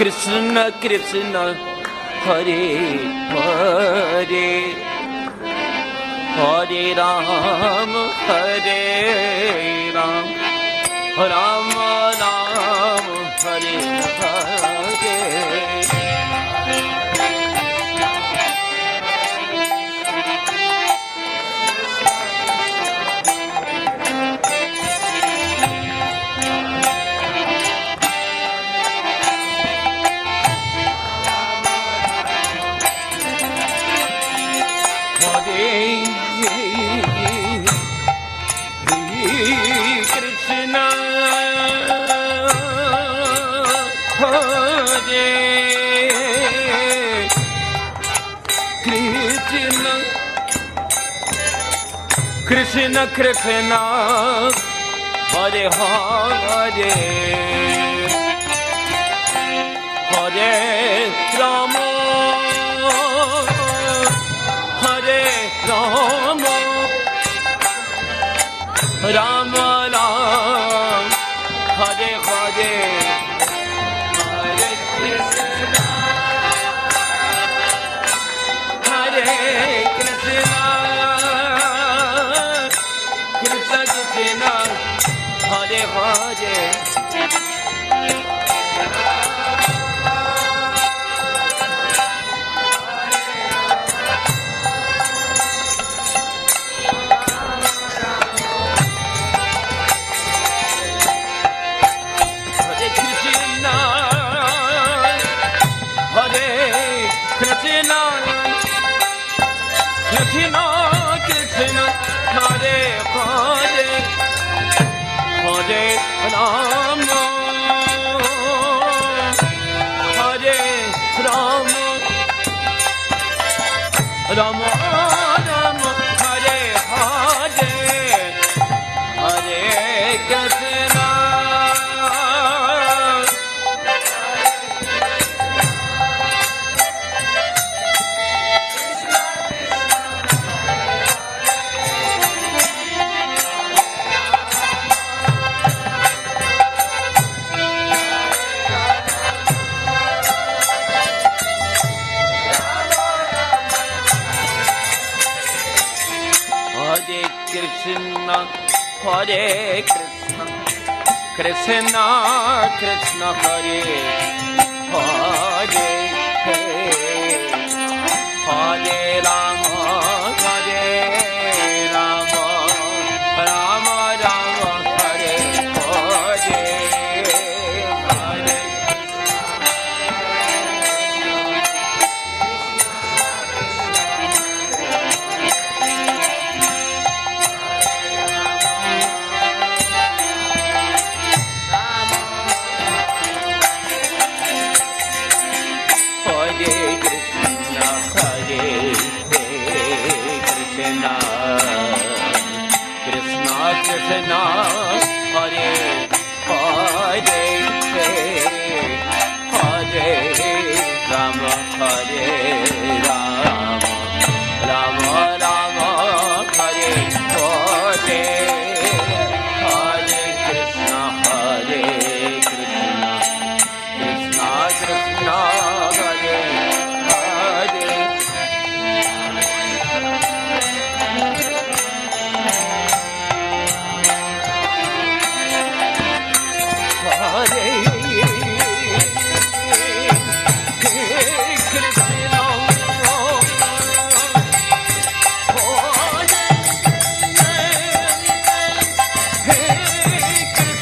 Krishna Krishna Hare Hare Hare Ram Hare Ram Ram Ram Hare Hare Krishna Krishna Hare Hare Hare Rama Hare Rama Rama Ram Hare Hare Hare Krishna Hare Krishna Hare Hare Krishna Krishna Hare Hare Hare Rama Hare Rama Rama Rama Hare Hare Hare Krishna Krishna Hare Krishna Krishna Krishna Hare Hare Hare Rama Hare Rama Rama Rama Hare Hare Hare Krishna Hare Hare Hare Rama Hare Rama Rama Rama Hare Hare Hare Krishna Hare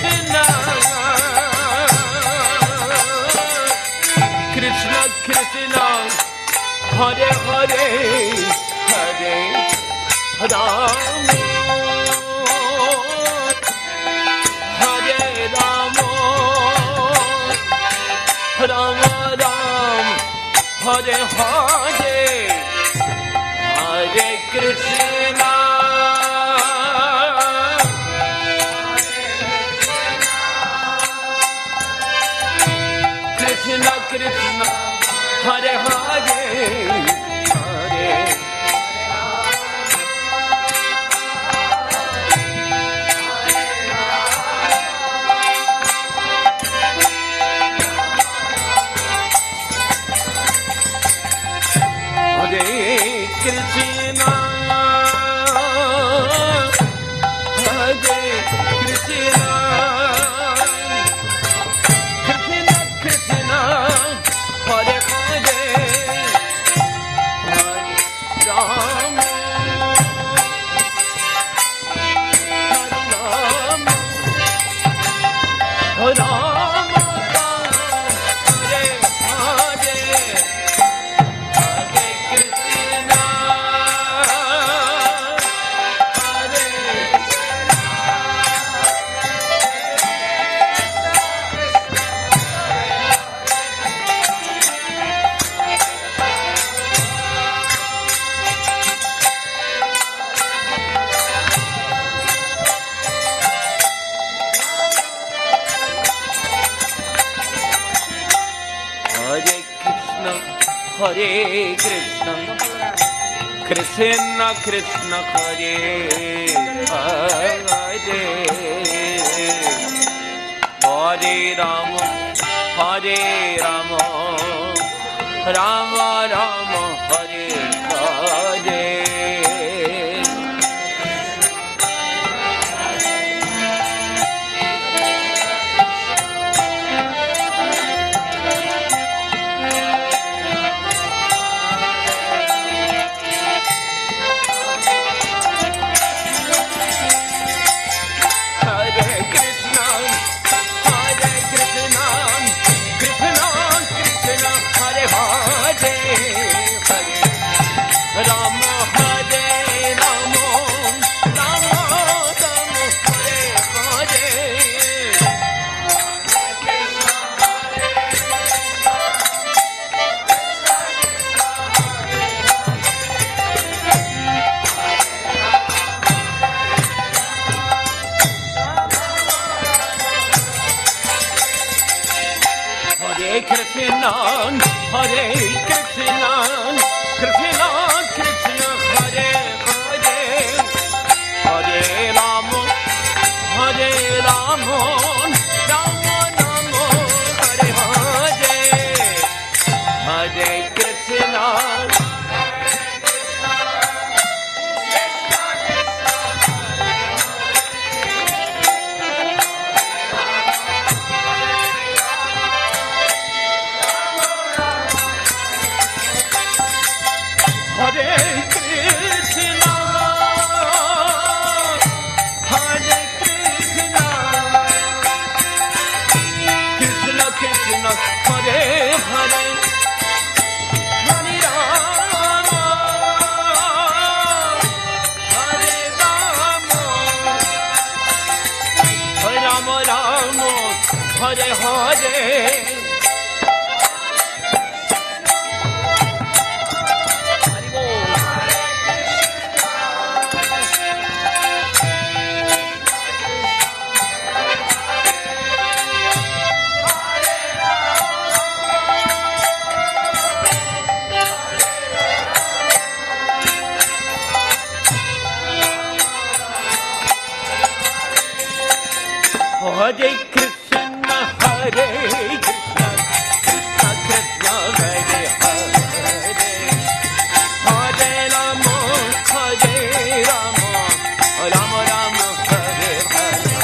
Krishna Krishna Krishna Hare Hare Hare Hare Hare Rama Hare Rama Rama Rama Hare Hare Hare Krishna Krishna Krishna Hare Hare Hare Krishna Hare Krishna Krishna Krishna Hare Hare Hare Rama Hare Rama Hare Hare Hare Krishna Krishna Krishna Hare Hare Hare Rama Hare Rama Rama Rama Hare Hare Krishna Hare Krishna Krishna Krishna Hare Hare Hare Rama Hare Rama Rama Rama Hare Hare Hare Krishna Hare Hare Hare Krishna Hare Krishna Krishna Krishna Hare Hare Hare Rama Hare Rama Rama Rama Hare Hare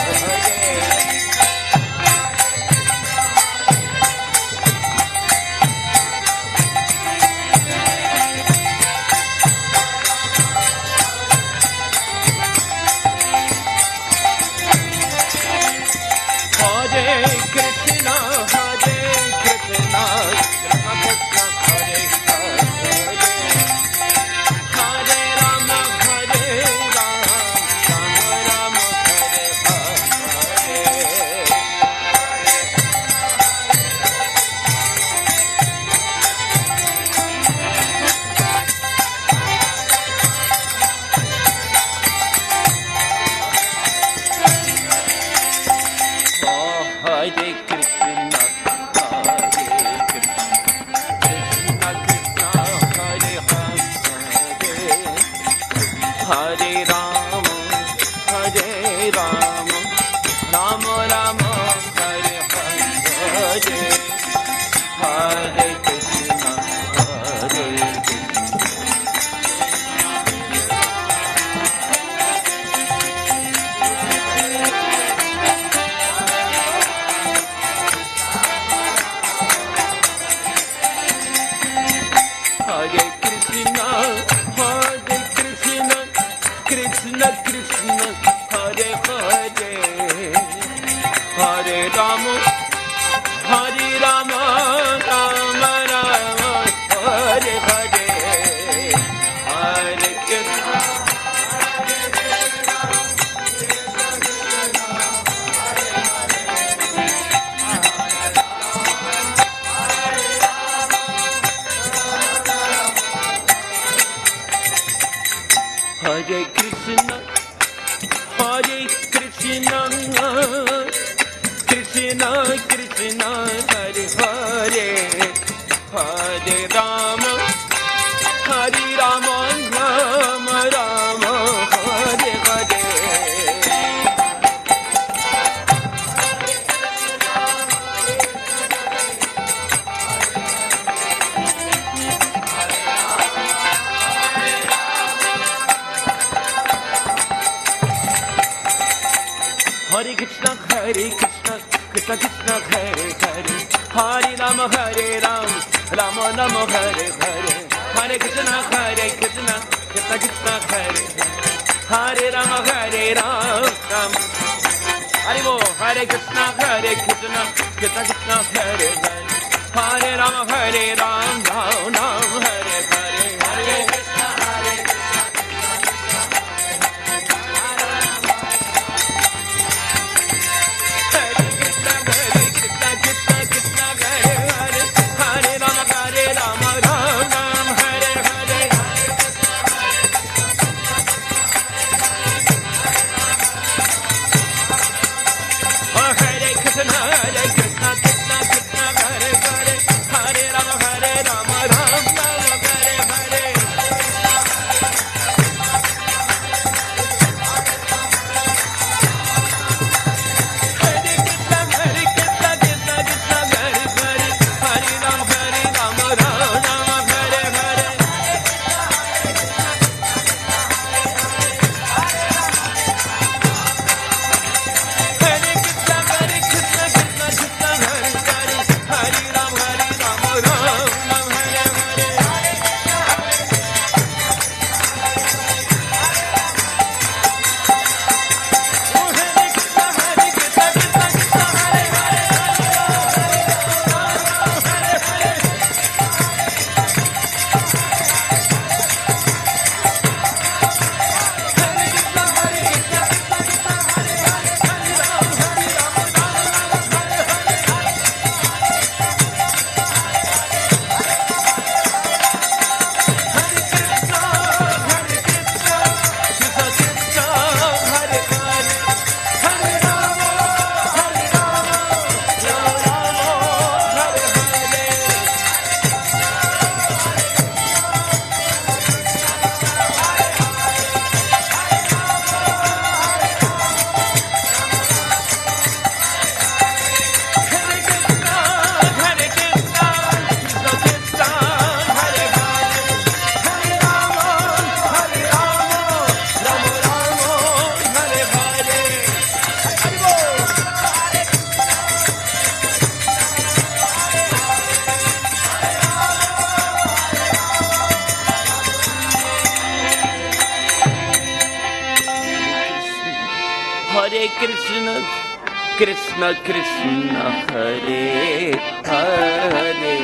Krishna Krishna Hare Hare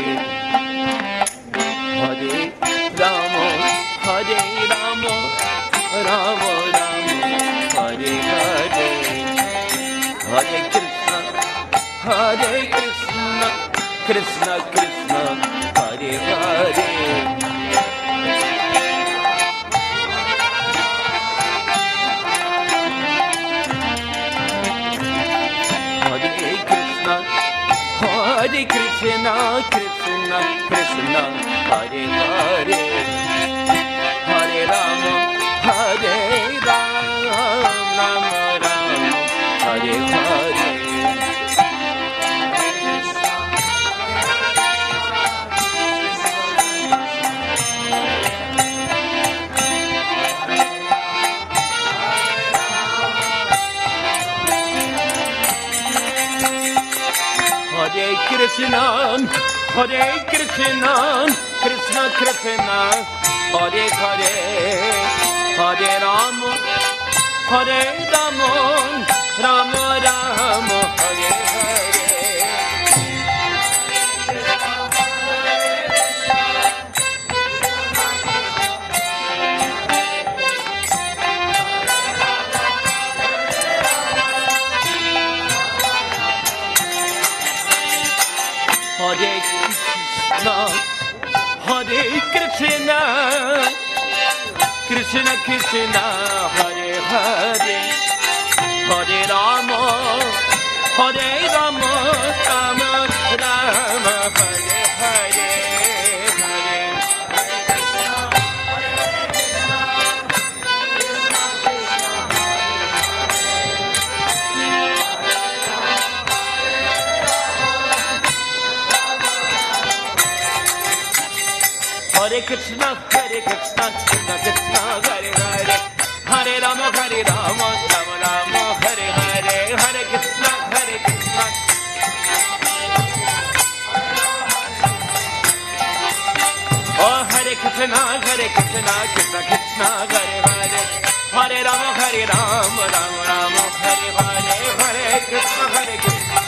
Hare Rama Hare Rama Rama Rama Hare Hare Hare Krishna Krishna Krishna Hare Hare Hare Krishna, Krishna, Krishna, Hare Hare, Hare Rama, Hare Rama, Rama Rama, Hare Hare. Krishna, Hare Krishna, Krishna Krishna, Hare Hare, Hare Rama, Hare Rama, Rama Rama, Hare Hare. Hare Krishna, Hare Krishna, Krishna Krishna, Hare Hare, Hare Rama, Hare Rama, Rama Rama, Hare Hare, Hare. Hare Krishna, Hare Krishna, Krishna Krishna, Hare Hare, Hare Rama, Hare Rama, Rama Rama, Hare Hare, Hare Krishna, Hare Krishna. Oh, Hare Krishna, Hare Krishna, Krishna Krishna, Hare Hare, Hare Rama, Hare Rama, Rama Rama, Hare Hare, Hare Krishna, Hare Krishna.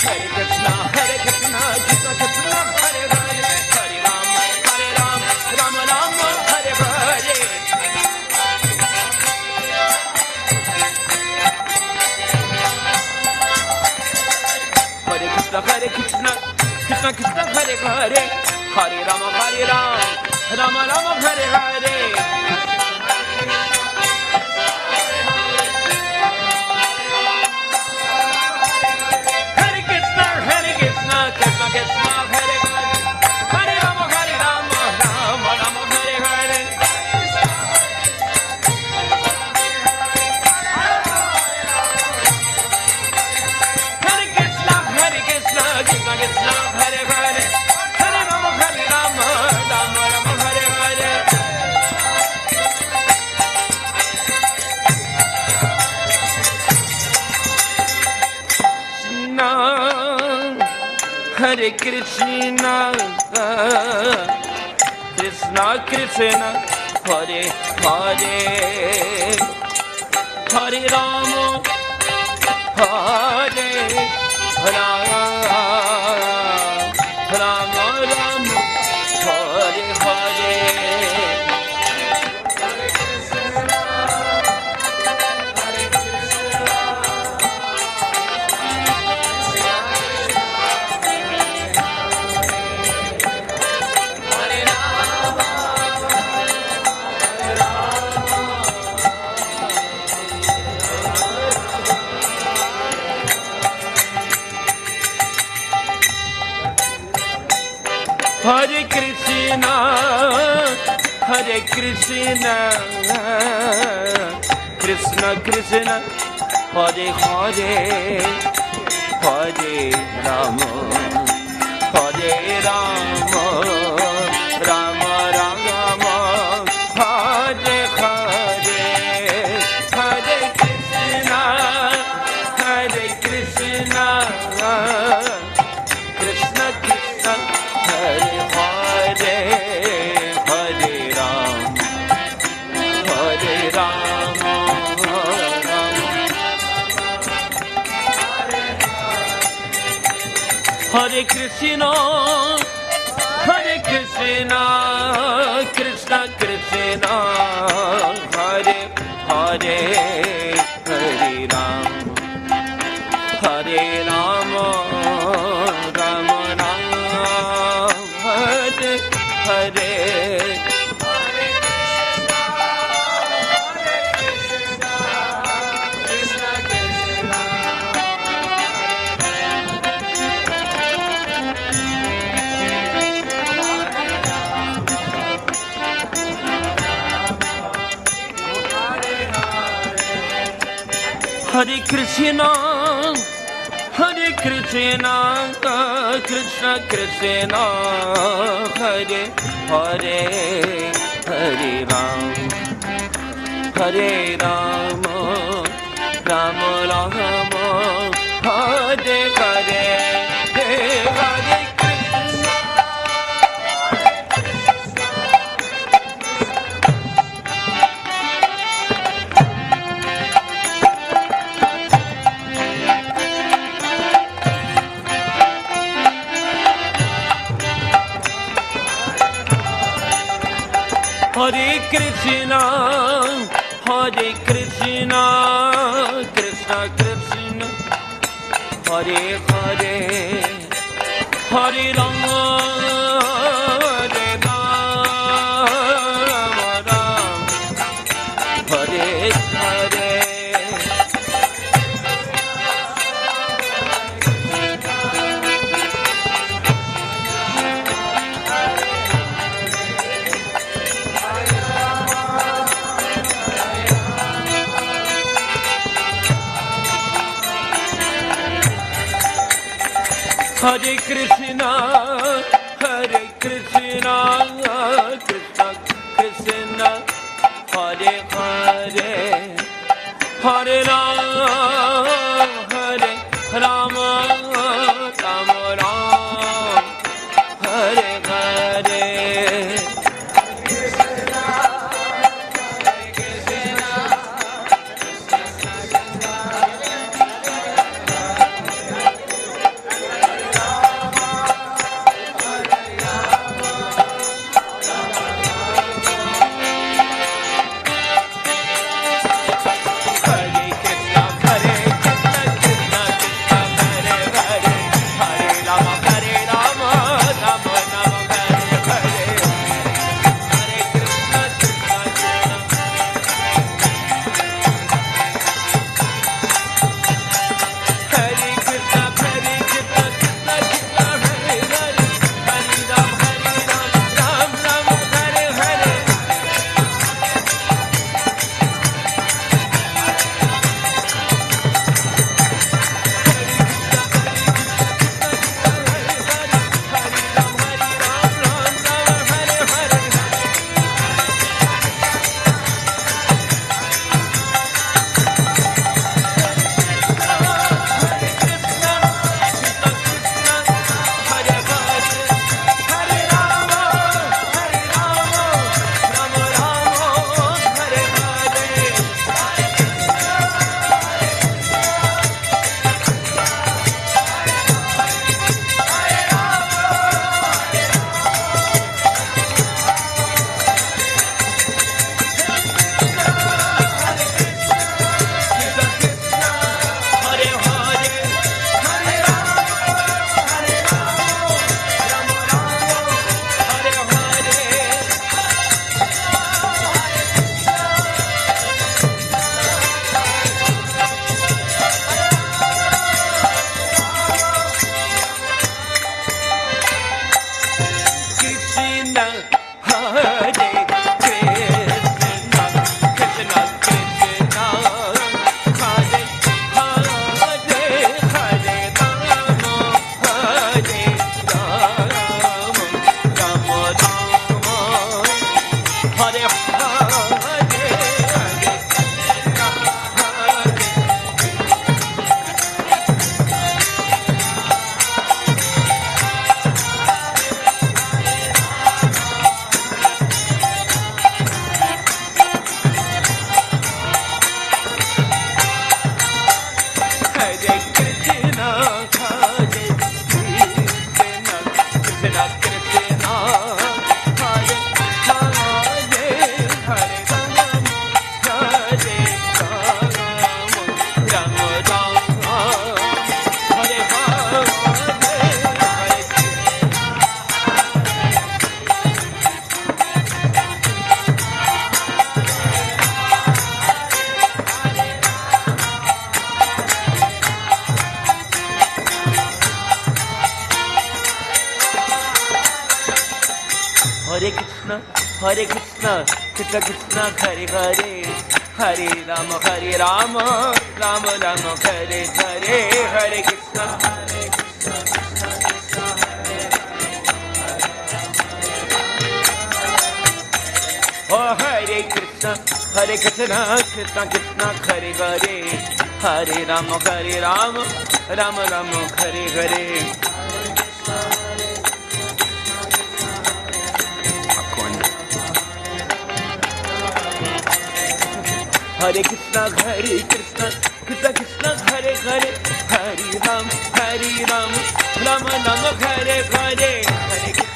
Hare Krishna, Hare Krishna, Krishna Krishna, Hare Hare, Hare Rama, Rama Rama, Hare Hare. Hare Krishna, Hare Krishna, Krishna Krishna, Hare Hare, Hare Rama, Rama Rama, Hare Hare. Hare Krishna, Krishna Krishna, Hare Hare, Hare Rama, Hare Rama, Rama Rama, Hare Hare. Hare Krishna, Hare Krishna, Krishna Krishna, Hare Hare, Hare Rama, Hare Rama, Rama Rama, Hare Hare, Hare Krishna, Hare Krishna, Krishna Krishna, Hare Hare, Hare Rama, Hare Rama, Hare Krishna, Hare Krishna, Krishna Krishna, Hare Hare, Hare Rama, Hare Rama, Rama Rama, Hare Hare. Hare Krishna, Hare Krishna, Krishna Krishna, Hare Hare, Hare Rama, Hare Rama, Rama Rama Hare Hare Hare Krishna Hare Krishna Krishna Krishna Hare Hare Hare Rama Rama Hare Hare Hare Krishna Krishna Krishna Hare Hare Hare Rama Rama Rama Hare Hare Hare Krishna, Krishna Krishna, Hare Hare, Hare Rama, Rama Rama, Hare Hare, Hare Krishna, Hare Krishna, Krishna Krishna, Hare Hare. Oh Hare Krishna, Krishna Krishna, Hare Hare, Hare Rama, Rama Rama, Hare Hare. Hare Krishna, Krishna Krishna, Hare Hare, Hare Ram, Rama Rama, Hare Hare, Hare Krishna.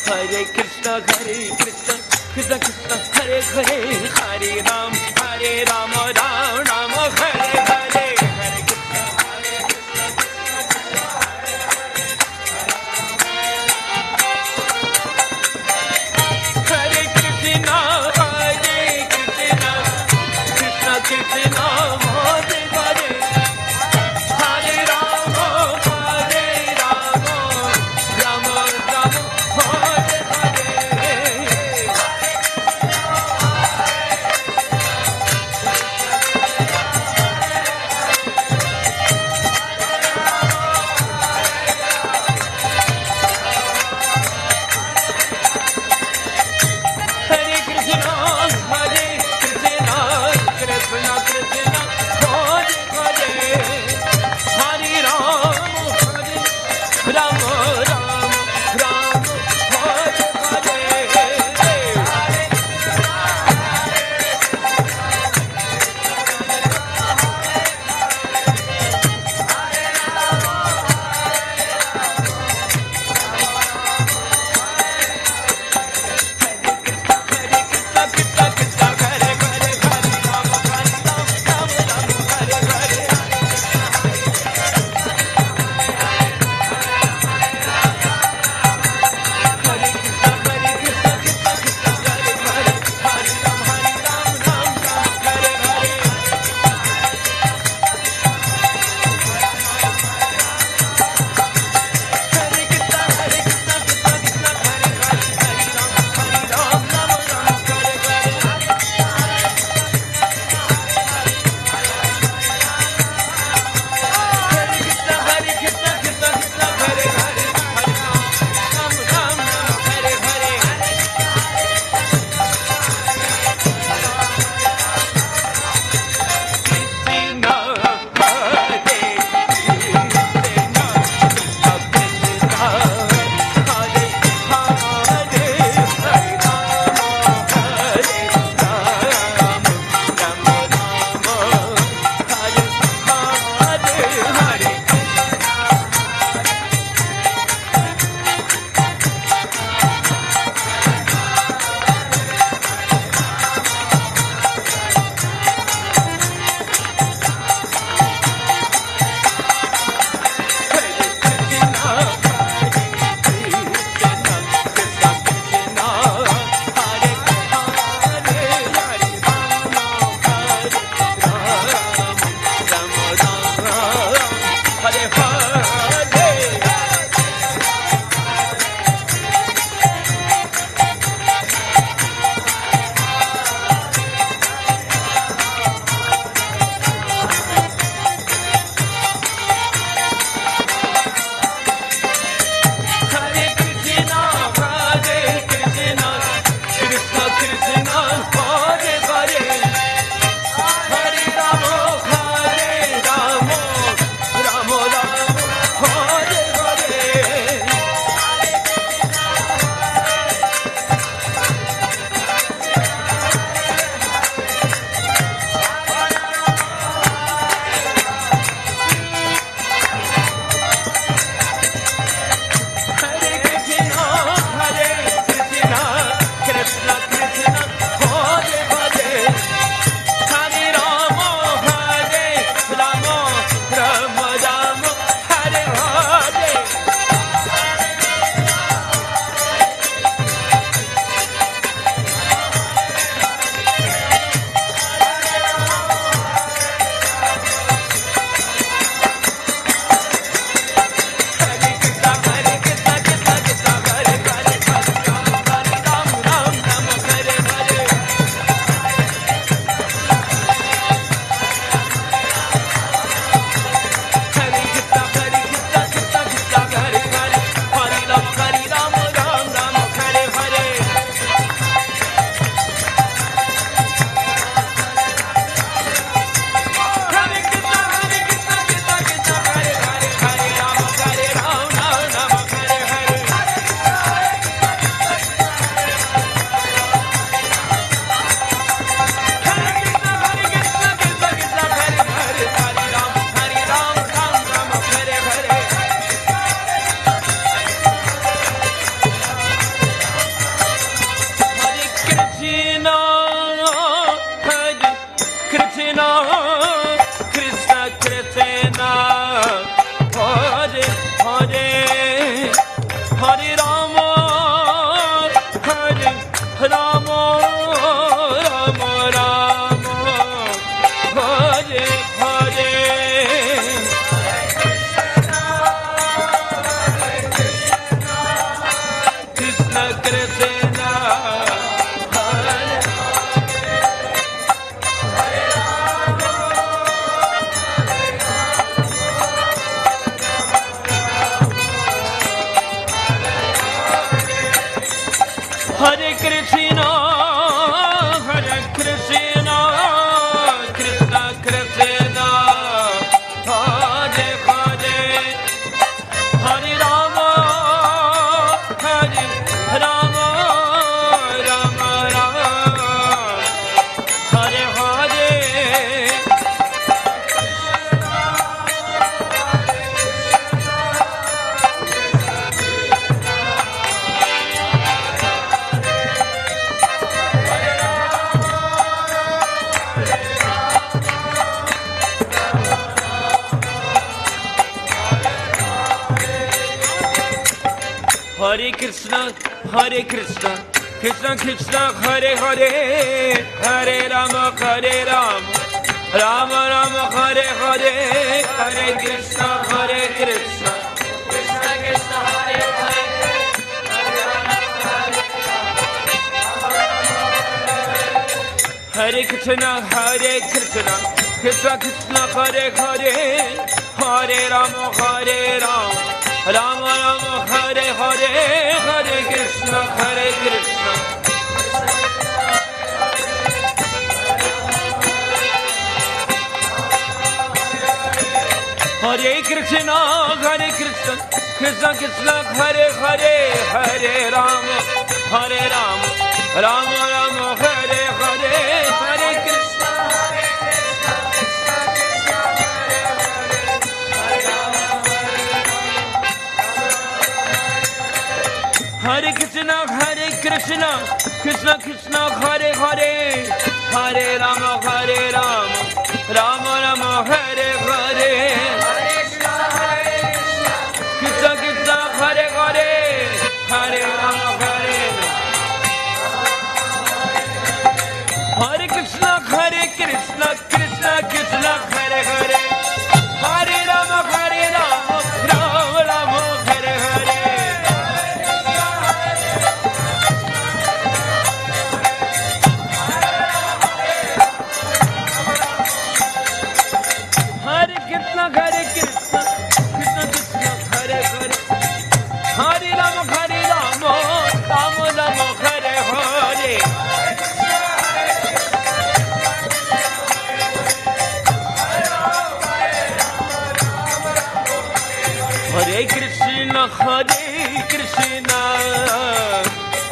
Hare Krishna, Krishna Krishna, Hare Hare, Hare Ram, Rama Rama, Hare Hare, Hare Krishna. Hare Krishna, Krishna Krishna, Hare Hare, Hare Rama, Rama Rama, Hare Hare. Krishna, Krishna Krishna, Hare Hare, Hare Rama, Hare Rama, Rama Rama, Hare Hare. Krishna Krishna, Hare Hare Krishna, Hare Krishna, Krishna Krishna, Hare Hare, Hare Rama, Hare Rama, Rama Rama, Hare Hare. Hare Krishna, Hare Krishna, Krishna Krishna, Hare Hare, Hare Rama, Hare Rama, Rama Rama, Hare Hare, Hare Krishna, Hare Krishna, Krishna Krishna, Hare Hare, Hare Krishna, Hare Krishna, Krishna Krishna, Hare Hare, Hare Rama, Hare Rama, Rama Rama, Hare Hare, Hare Krishna, Hare Krishna. Hare Krishna, Hare Krishna, Krishna Krishna, Hare Hare, Hare Rama, Hare Rama, Rama Rama, Hare Hare, Hare Krishna, Hare Krishna, Krishna Krishna, Hare Hare, Hare Rama, Hare Krishna, Hare Krishna, Krishna Krishna, Hare Hare, Hare Rama, Hare Rama, Rama Rama, Hare Hare, Krishna Krishna, Hare Hare, Hare Rama, Hare Hare Krishna, Hare Krishna, Krishna Krishna, Hare Hare, Hare Rama, Hare Rama, Rama Rama, Hare Hare. Hare Krishna, Hare Krishna, Krishna Krishna, Hare Hare, Hare Rama, Hare Rama, Rama Rama, Hare Hare. Hare Krishna, Hare Krishna,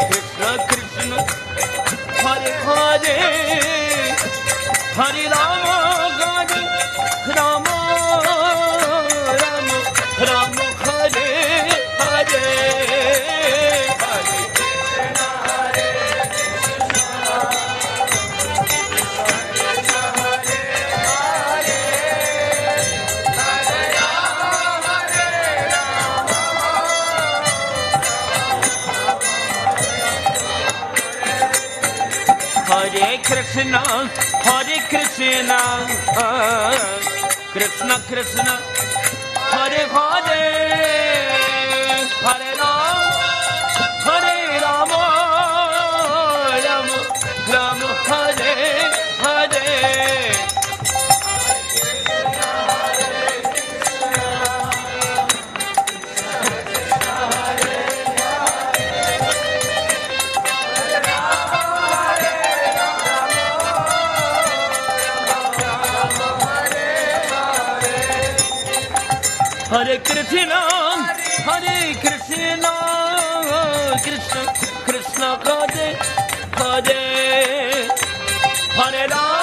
Krishna Krishna, Hare Hare, Hare Rama, Hare Rama, Rama Rama, Hare Hare, Hare Krishna, Hare Hare Krishna, Hare Krishna, Krishna Krishna, Hare Hare, Hare Rama, Rama Rama, Hare Hare. Hare Krishna, Hare Krishna, Krishna Krishna, Hare Hare, Hare Rama.